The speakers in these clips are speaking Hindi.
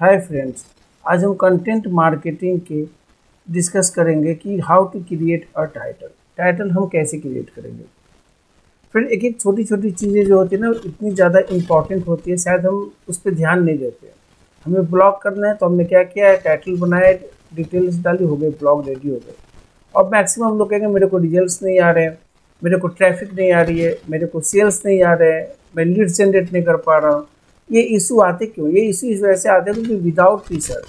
हाय फ्रेंड्स, आज हम कंटेंट मार्केटिंग के डिस्कस करेंगे कि how to create a title हम कैसे क्रिएट करेंगे। फिर एक एक छोटी छोटी चीज़ें जो होती है ना इतनी ज़्यादा इम्पॉर्टेंट होती है, शायद हम उस पर ध्यान नहीं देते। हमें ब्लॉग करना है तो हमने क्या किया है, टाइटल बनाया, डिटेल्स डाली, हो गए, ब्लॉग रेडी हो गए। और मैक्सिमम लोग कहेंगे मेरे को रिजल्ट्स नहीं आ रहे हैं, मेरे को ट्रैफिक नहीं आ रही है, मेरे को सेल्स नहीं आ रहे हैं, मैं लीड जनरेट नहीं कर पा रहा हूँ। ये इशू आते क्यों? ये इशू इस वजह से आते हैं क्योंकि विदाउट रिसर्च,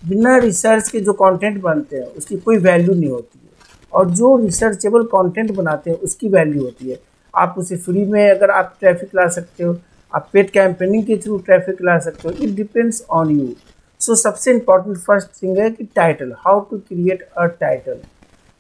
बिना रिसर्च के जो कंटेंट बनते हैं उसकी कोई वैल्यू नहीं होती है, और जो रिसर्चेबल कंटेंट बनाते हैं उसकी वैल्यू होती है। आप उसे फ्री में अगर आप ट्रैफिक ला सकते हो, आप पेड कैंपेनिंग के थ्रू ट्रैफिक ला सकते हो, it depends on you. So सबसे इम्पॉर्टेंट फर्स्ट थिंग है कि title, how to create a title.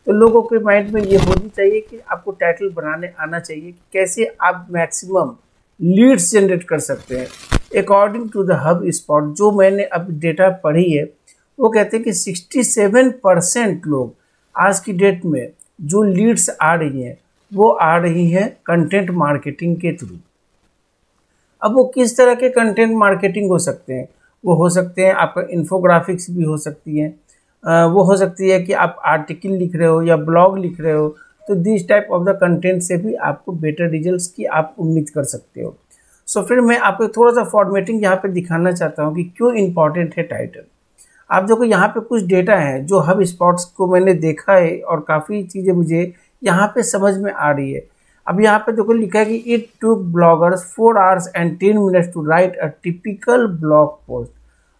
तो लोगों के माइंड में ये होनी चाहिए कि आपको टाइटल बनाने आना चाहिए कि कैसे आप मैक्सिमम लीड्स जनरेट कर सकते हैं। According to the HubSpot, जो मैंने अब डेटा पढ़ी है, वो कहते हैं कि 67% लोग आज की डेट में जो लीड्स आ रही हैं वो आ रही हैं कंटेंट मार्केटिंग के थ्रू। अब वो किस तरह के कंटेंट मार्केटिंग हो सकते हैं? वो हो सकते हैं आपका इन्फोग्राफिक्स भी हो सकती है, वो हो सकती है कि आप आर्टिकल लिख रहे हो या ब्लॉग लिख रहे हो, तो this type of the content से भी आपको बेटर रिजल्ट्स की आप उम्मीद कर सकते हो। सो फिर मैं आपको थोड़ा सा फॉर्मेटिंग यहाँ पे दिखाना चाहता हूँ कि क्यों इम्पॉर्टेंट है टाइटल। आप देखो यहाँ पे कुछ डेटा है जो हब स्पॉट्स को मैंने देखा है और काफ़ी चीज़ें मुझे यहाँ पे समझ में आ रही है। अब यहाँ पे देखो लिखा है कि it took bloggers 4 hours and 10 minutes to write a typical blog post,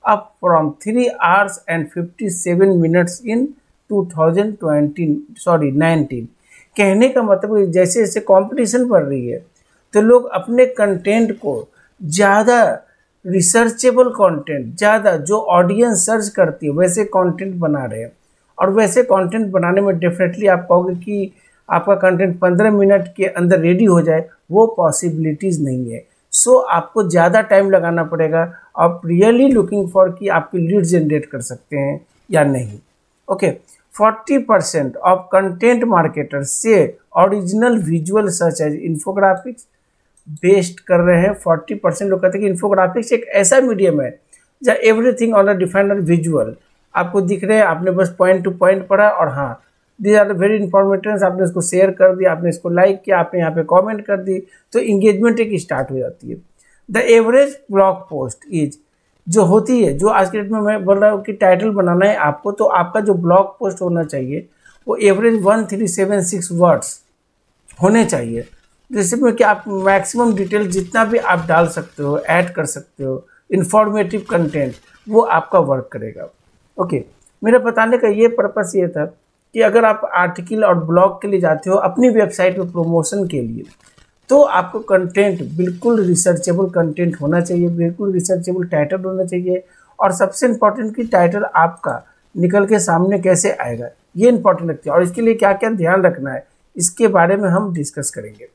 up from 3 hours and 57 minutes in 19। कहने का मतलब जैसे जैसे कंपटीशन बढ़ रही है तो लोग अपने कंटेंट को ज़्यादा रिसर्चेबल कंटेंट, ज़्यादा जो ऑडियंस सर्च करती है वैसे कंटेंट बना रहे हैं। और वैसे कंटेंट बनाने में डेफिनेटली आप कहोगे कि आपका कंटेंट 15 मिनट के अंदर रेडी हो जाए, वो पॉसिबिलिटीज़ नहीं है। सो आपको ज़्यादा टाइम लगाना पड़ेगा। आप रियली लुकिंग फॉर कि आपकी लीड जनरेट कर सकते हैं या नहीं। ओके, 40% ऑफ कंटेंट मार्केटर्स से original visual such as infographics best कर रहे हैं। 40% लोग कहते हैं कि इन्फोग्राफिक्स एक ऐसा मीडियम है जहाँ everything on a defined visual आपको दिख रहे हैं, आपने बस पॉइंट टू पॉइंट पढ़ा और हाँ दीज आर वेरी इंफॉर्मेटिव, आपने इसको शेयर कर दिया, आपने इसको लाइक किया, आपने यहाँ पे कमेंट कर दी, तो इंगेजमेंट एक स्टार्ट हो जाती है। The average blog post is, जो होती है, जो आज के डेट में मैं बोल रहा हूँ कि टाइटल बनाना है आपको, तो आपका जो ब्लॉग पोस्ट होना चाहिए वो एवरेज 1376 वर्ड्स होने चाहिए, जिसमें कि आप मैक्सिमम डिटेल जितना भी आप डाल सकते हो, ऐड कर सकते हो, इंफॉर्मेटिव कंटेंट, वो आपका वर्क करेगा। ओके, मेरा बताने का ये पर्पस ये था कि अगर आप आर्टिकल और ब्लॉग के लिए जाते हो अपनी वेबसाइट पे प्रमोशन के लिए, तो आपको कंटेंट बिल्कुल रिसर्चेबल कंटेंट होना चाहिए, बिल्कुल रिसर्चेबल टाइटल होना चाहिए। और सबसे इम्पॉर्टेंट कि टाइटल आपका निकल के सामने कैसे आएगा, ये इंपॉर्टेंट लगती है। और इसके लिए क्या क्या ध्यान रखना है इसके बारे में हम डिस्कस करेंगे।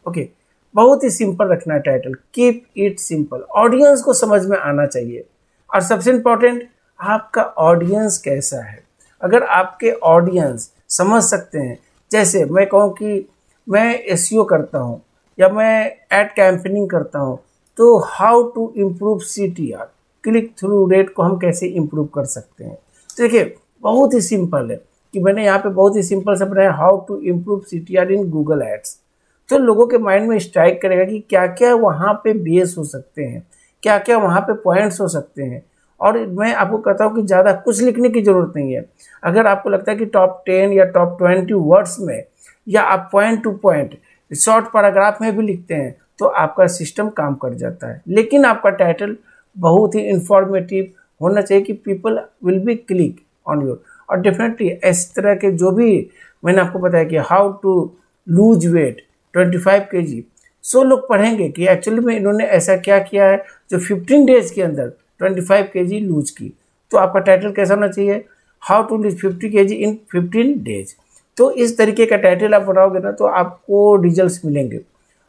ओके, बहुत ही सिंपल रखना है title, keep it simple, audience को समझ में आना चाहिए। और सबसे इम्पॉर्टेंट, आपका ऑडियंस कैसा है। अगर आपके ऑडियंस समझ सकते हैं, जैसे मैं कहूँ कि मैं एसईओ करता हूँ या मैं एड कैंपेनिंग करता हूँ, तो how to improve CTR, click through rate को हम कैसे इम्प्रूव कर सकते हैं। तो देखिए बहुत ही सिंपल है कि मैंने यहाँ पे बहुत ही सिंपल से बनाया, how to improve CTR in Google ads. तो लोगों के माइंड में स्ट्राइक करेगा कि क्या क्या वहाँ पे बेस हो सकते हैं, क्या क्या वहाँ पे पॉइंट्स हो सकते हैं। और मैं आपको कहता हूँ कि ज़्यादा कुछ लिखने की ज़रूरत नहीं है। अगर आपको लगता है कि टॉप 10 या टॉप 20 वर्ड्स में, या आप point two point short paragraph में भी लिखते हैं, तो आपका सिस्टम काम कर जाता है। लेकिन आपका टाइटल बहुत ही इंफॉर्मेटिव होना चाहिए कि people will be click on your. और डेफिनेटली इस तरह के जो भी मैंने आपको बताया कि how to lose weight 25 kg, so लोग पढ़ेंगे कि एक्चुअली में इन्होंने ऐसा क्या किया है जो 15 डेज के अंदर 25 kg लूज की। तो आपका टाइटल कैसा होना चाहिए, how to lose 50 kg in 15 days. तो इस तरीके का टाइटल आप बनाओगे ना तो आपको रिजल्ट्स मिलेंगे।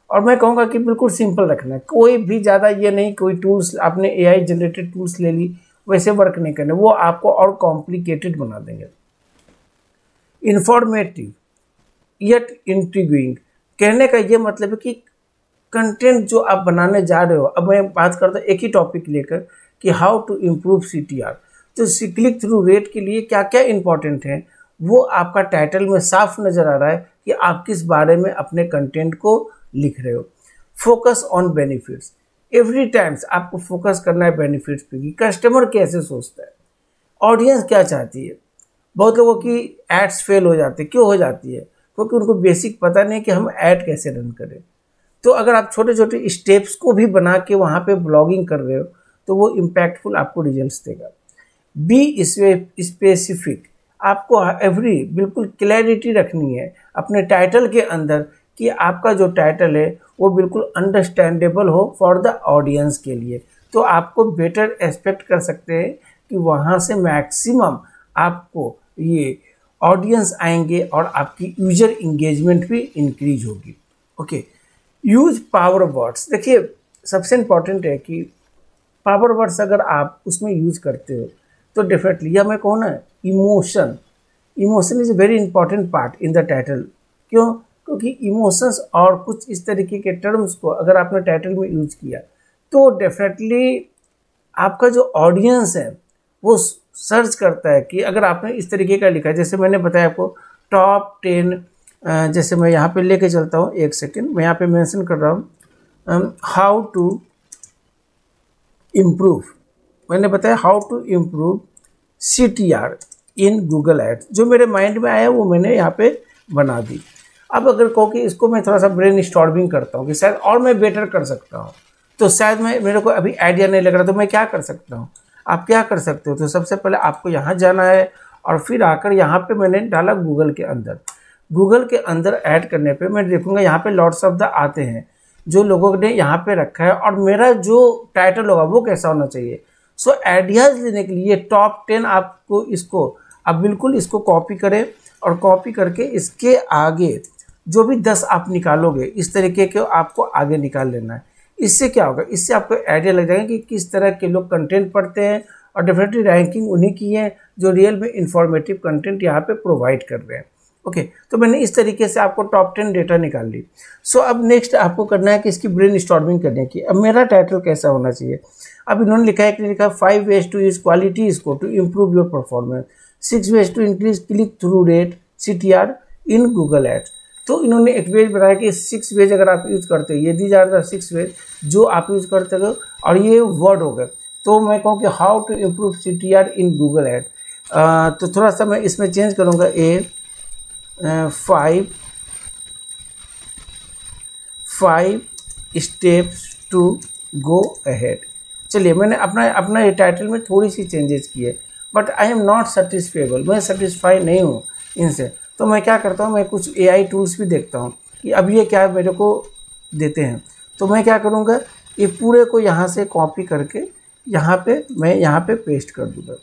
और मैं कहूँगा कि बिल्कुल सिंपल रखना है, कोई भी ज़्यादा ये नहीं कोई टूल्स आपने AI जनरेटेड टूल्स ले ली वैसे वर्क नहीं करने, वो आपको और कॉम्प्लिकेटेड बना देंगे। इंफॉर्मेटिव यट इंट्रिग्विंग, कहने का ये मतलब है कि कंटेंट जो आप बनाने जा रहे हो, अब मैं बात करता हूँ एक ही टॉपिक लेकर कि हाउ टू इम्प्रूव CTR। तो क्लिक थ्रू रेट के लिए क्या क्या इंपॉर्टेंट है वो आपका टाइटल में साफ नज़र आ रहा है कि आप किस बारे में अपने कंटेंट को लिख रहे हो। Focus on benefits, every times आपको फोकस करना है बेनिफिट्स पे कि कस्टमर कैसे सोचता है, ऑडियंस क्या चाहती है। बहुत लोगों की एड्स फेल हो जाती है, क्यों हो जाती है? क्योंकि उनको बेसिक पता नहीं कि हम ऐड कैसे रन करें। तो अगर आप छोटे छोटे स्टेप्स को भी बना के वहाँ पे ब्लॉगिंग कर रहे हो तो वो इम्पैक्टफुल आपको रिजल्ट्स देगा। बी स्पेसिफिक, आपको एवरी बिल्कुल क्लैरिटी रखनी है अपने टाइटल के अंदर कि आपका जो टाइटल है वो बिल्कुल अंडरस्टैंडेबल हो फॉर द ऑडियंस के लिए। तो आपको बेटर एक्सपेक्ट कर सकते हैं कि वहाँ से मैक्सिमम आपको ये ऑडियंस आएंगे और आपकी यूजर इंगेजमेंट भी इंक्रीज होगी। Okay, use power words. देखिए सबसे इम्पॉर्टेंट है कि पावर वर्ड्स अगर आप उसमें यूज करते हो तो डेफिनेटली, या मैं कहूँ ना emotion is a very important part in the title. क्यों? क्योंकि इमोशंस और कुछ इस तरीके के टर्म्स को अगर आपने टाइटल में यूज किया तो डेफिनेटली आपका जो ऑडियंस है वो सर्च करता है कि अगर आपने इस तरीके का लिखा है, जैसे मैंने बताया आपको टॉप 10, जैसे मैं यहाँ पे लेके चलता हूँ, एक सेकेंड, मैं यहाँ पे मेंशन कर रहा हूँ हाउ टू इम्प्रूव, मैंने बताया how to improve CTR in Google Ads. जो मेरे माइंड में आया वो मैंने यहाँ पे बना दी। अब अगर कहो कि इसको मैं थोड़ा सा ब्रेन स्टॉर्मिंग करता हूँ कि शायद और मैं बेटर कर सकता हूँ, तो शायद मेरे को अभी आइडिया नहीं लग रहा, तो मैं क्या कर सकता हूँ? आप क्या कर सकते हो? तो सबसे पहले आपको यहाँ जाना है और फिर आकर यहाँ पे मैंने डाला गूगल के अंदर ऐड करने पे मैं देखूँगा यहाँ पे लॉट्स ऑफ द आते हैं जो लोगों ने यहाँ पे रखा है, और मेरा जो टाइटल होगा वो कैसा होना चाहिए। सो आइडियाज़ लेने के लिए टॉप 10 आपको इसको आप बिल्कुल इसको कॉपी करें और कॉपी करके इसके आगे जो भी 10 आप निकालोगे इस तरीके के आपको आगे निकाल लेना है। इससे क्या होगा? इससे आपको आइडिया लग जाएगा कि किस तरह के लोग कंटेंट पढ़ते हैं, और डेफिनेटली रैंकिंग उन्हीं की है जो रियल में इंफॉर्मेटिव कंटेंट यहाँ पे प्रोवाइड कर रहे हैं। ओके, तो मैंने इस तरीके से आपको टॉप 10 डेटा निकाल ली। सो अब नेक्स्ट आपको करना है कि इसकी ब्रेन स्टॉर्मिंग करने की। अब मेरा टाइटल कैसा होना चाहिए? अब इन्होंने लिखा है कि लिखा 5 ways to use quality score to improve your performance, 6 ways to increase click through rate CTR in Google Ads। तो इन्होंने एक वेज बनाया कि 6 वेज अगर आप यूज़ करते हो, ये दीज आर द 6 वेज जो आप यूज़ करते हो, और ये वर्ड हो गए। तो मैं कहूँ कि how to improve CTR in Google ad, तो थोड़ा सा मैं इसमें चेंज करूँगा 5 स्टेप्स टू गो अहेड। चलिए, मैंने अपना ये टाइटल में थोड़ी सी चेंजेस किए, बट आई एम नॉट सेटिस्फेबल, मैं सेटिस्फाई नहीं हूँ इनसे। तो मैं क्या करता हूँ, मैं कुछ AI टूल्स भी देखता हूँ कि अब ये क्या मेरे को देते हैं। तो मैं क्या करूँगा, ये पूरे को यहाँ से कॉपी करके मैं यहाँ पे पेस्ट कर दूँगा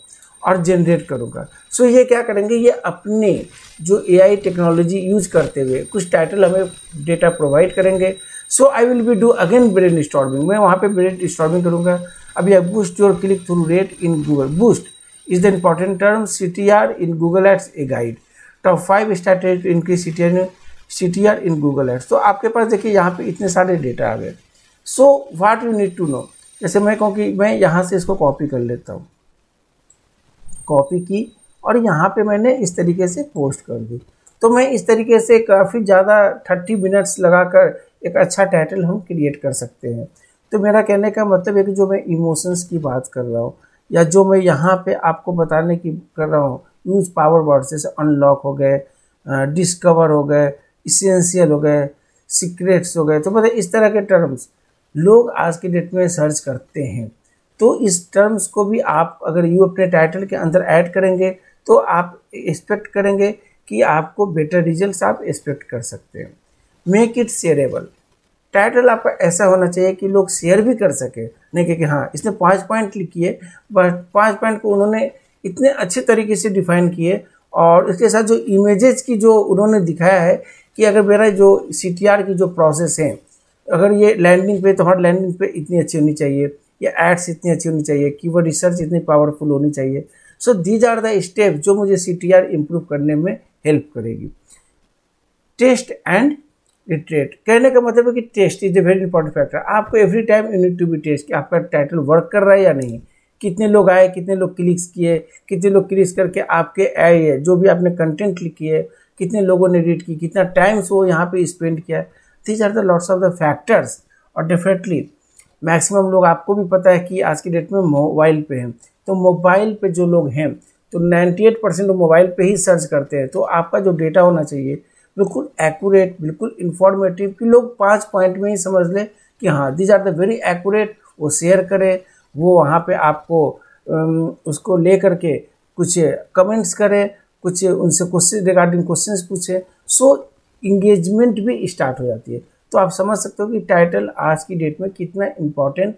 और जनरेट करूँगा। सो ये क्या करेंगे, ये अपने जो AI टेक्नोलॉजी यूज़ करते हुए कुछ टाइटल हमें डेटा प्रोवाइड करेंगे। So I will be do again brainstorming, मैं वहाँ पे ब्रेन स्टॉर्मिंग करूँगा। अब यह boost your click through rate in Google, boost is the important term, CTR in Google ads a guide, top 5 strategy to increase CTR in Google ads. तो आपके पास देखिए यहाँ पे इतने सारे डेटा आ गए। So what you need to know, जैसे मैं कहूँ कि मैं यहाँ से इसको कॉपी कर लेता हूँ, कॉपी की और यहाँ पे मैंने इस तरीके से पोस्ट कर दी। तो मैं इस तरीके से काफ़ी ज़्यादा 30 मिनट्स लगाकर एक अच्छा टाइटल हम क्रिएट कर सकते हैं। तो मेरा कहने का मतलब है कि जो मैं इमोशंस की बात कर रहा हूँ, या जो मैं यहाँ पे आपको बताने की कर रहा हूँ, यूज पावर वर्ड्स जैसे अनलॉक हो गए, डिस्कवर हो गए, इसेंशियल हो गए, सीक्रेट्स हो गए, तो मतलब इस तरह के टर्म्स लोग आज की डेट में सर्च करते हैं। तो इस टर्म्स को भी आप अगर अपने टाइटल के अंदर ऐड करेंगे तो आप एक्सपेक्ट करेंगे कि आपको बेटर रिजल्ट्स आप एक्सपेक्ट कर सकते हैं। मेक इट शेयरेबल, टाइटल आपका ऐसा होना चाहिए कि लोग शेयर भी कर सके, नहीं कि हाँ इसने 5 पॉइंट लिखिए, बट 5 पॉइंट को उन्होंने इतने अच्छे तरीके से डिफाइन किए, और इसके साथ जो इमेजेस की जो उन्होंने दिखाया है कि अगर मेरा जो CTR की जो प्रोसेस है, अगर ये लैंडिंग पे, तो हमारी लैंडिंग पे इतनी अच्छी होनी चाहिए, या एड्स इतनी अच्छी होनी चाहिए, कीवर्ड रिसर्च इतनी पावरफुल होनी चाहिए। So these are the step जो मुझे CTR इम्प्रूव करने में हेल्प करेगी। टेस्ट एंड इटरेट, कहने का मतलब है कि test is a very important factor. आपको every time you need to be test कि आपका टाइटल वर्क कर रहा है या नहीं, कितने लोग आए, कितने लोग क्लिक्स किए, कितने लोग क्लिक्स करके आपके ऐड जो भी आपने कंटेंट क्लिक किए, कितने लोगों ने रीड की, कितना टाइम वो यहाँ पे स्पेंड किया। These are the lots of the factors. और डेफिनेटली मैक्सिमम लोग, आपको भी पता है कि आज की डेट में मोबाइल पे हैं, तो मोबाइल पे जो लोग हैं तो 98% मोबाइल पे ही सर्च करते हैं। तो आपका जो डेटा होना चाहिए बिल्कुल एक्यूरेट, बिल्कुल इंफॉर्मेटिव, कि लोग 5 पॉइंट में ही समझ लें कि हाँ these are the very accurate. वो शेयर करें, वो वहाँ पे आपको उसको ले करके कुछ कमेंट्स करें, कुछ उनसे क्वेश्चन रिगार्डिंग क्वेश्चंस पूछें, सो इंगेजमेंट भी स्टार्ट हो जाती है। तो आप समझ सकते हो कि टाइटल आज की डेट में कितना इम्पॉर्टेंट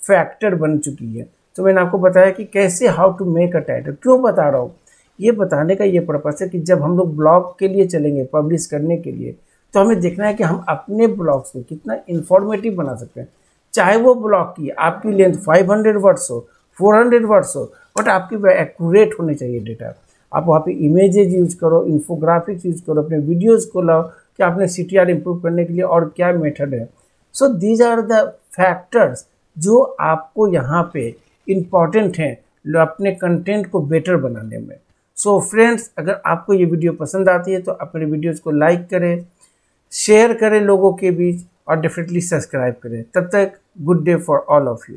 फैक्टर बन चुकी है। तो मैंने आपको बताया कि कैसे how to make a title. क्यों बता रहा हूँ, ये बताने का ये पर्पस है कि जब हम लोग ब्लॉग के लिए चलेंगे पब्लिश करने के लिए, तो हमें देखना है कि हम अपने ब्लॉग्स में कितना इन्फॉर्मेटिव बना सकते हैं। चाहे वो ब्लॉग की आपकी लेंथ 500 वर्ड्स हो, 400 वर्ड्स हो, बट आपकी एक्यूरेट होनी चाहिए डेटा। आप वहाँ पे इमेजेज यूज करो, इन्फोग्राफिक्स यूज करो, अपने वीडियोज़ को लाओ कि आपने CTR इम्प्रूव करने के लिए और क्या मेथड है। So these are the factors जो आपको यहाँ पे इम्पॉर्टेंट हैं अपने कंटेंट को बेटर बनाने में। सो फ्रेंड्स, अगर आपको ये वीडियो पसंद आती है तो अपने वीडियोज़ को लाइक करें, शेयर करें लोगों के बीच, और डेफिनेटली सब्सक्राइब करें। तब तक good day for all of you.